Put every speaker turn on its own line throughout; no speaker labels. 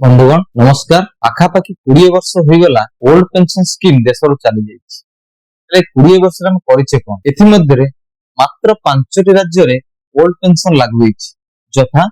बंधुगण नमस्कार। पाखापाखि 20 वर्ष हो गला ओल्ड पेंशन स्कीम देश चली जाइए। 20 वर्ष करिचे कोन एथि मात्र 5टी राज्य रे ओल्ड पेंशन लागू होइछि, यथा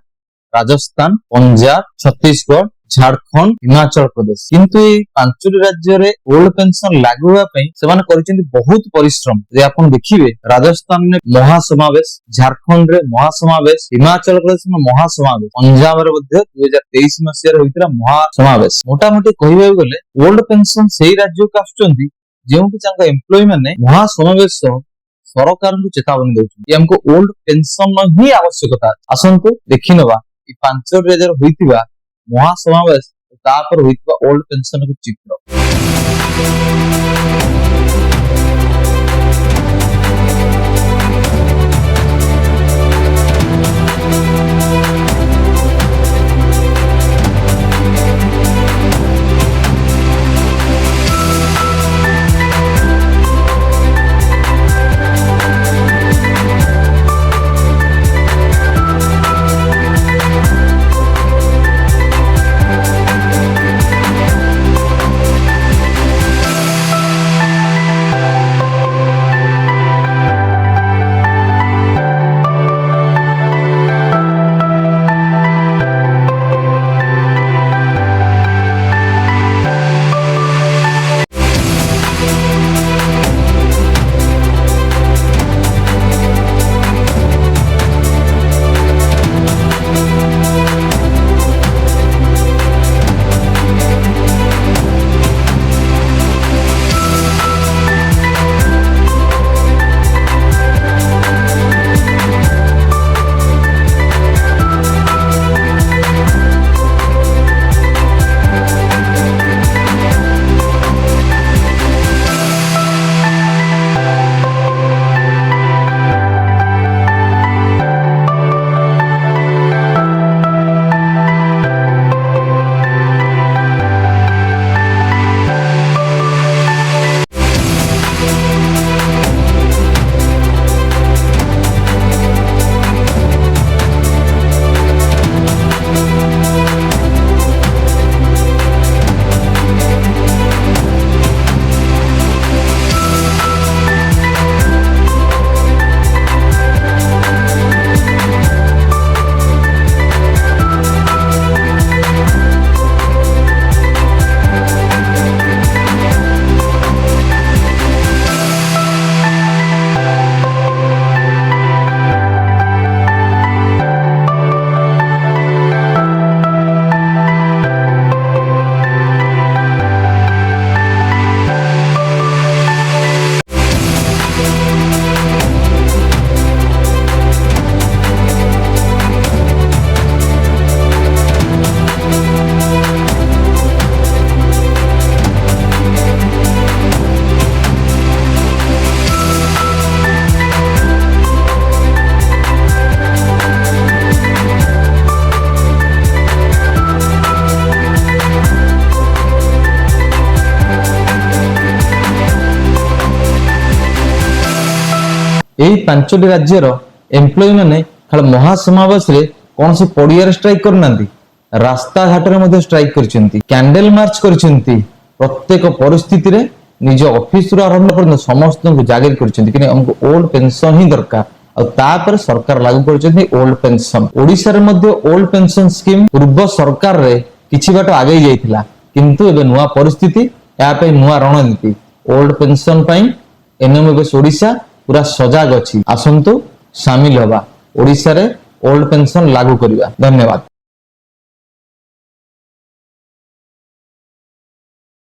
राजस्थान, पंजाब, छत्तीसगढ़, झारखंड, हिमाचल प्रदेश। किंतु ए 5टी राज्य रे ओल्ड पेंशन लागू हुआ पई सेमाने करिसेंती बहुत परिश्रम। जे आपण देखिबे राजस्थान में महासमावेश, झारखंड रे महासमावेश, हिमाचल प्रदेश में महासमावेश, पंजाब रे मध्ये 2023 मसिया रे होइतरा महासमावेश। मोटामोटी कहिबे गले ओल्ड पेंशन सेही राज्य को आसुचंती जेउंटी चांका एम्प्लॉय माने महासमावेश सरकार को चेतावनी देउछन हमको ओल्ड पेंशन ही आवश्यकता। आसंतु देखिनबा ई 5 राज्य रे होइतिबा महासमावेश तापर होइतिबा ओल्ड पेंशन के चित्र। एही 5टी राज्यर एम्प्लॉय माने खाली महासमावेश रे कौन से पड़िया स्ट्राइक करनांती, रास्ता घाट रे स्ट्राइक करछंती, कैंडल मार्च करछंती। प्रत्येक परिस्थिति रे निज ऑफिस रो आरंभ पर्यंत समस्त को जागृत करछंती कि हमको ओल्ड पेंशन ही दरकार। और तापर सरकार लागू करछंती ओल्ड पेंशन। ओडिसा रे मध्ये ओल्ड पेंशन स्कीम पूर्व सरकार रे किछि बाट आगे जाइथिला, किंतु एबे नुवा परिस्थिति या पे नुवा रणनीति ओल्ड पेंशन पई एनएमएस ओडिसा पूरा सजाग अछि। आसंतु शामिल होबा ओडिसा रे ओल्ड पेंशन लागू करिबा। धन्यवाद।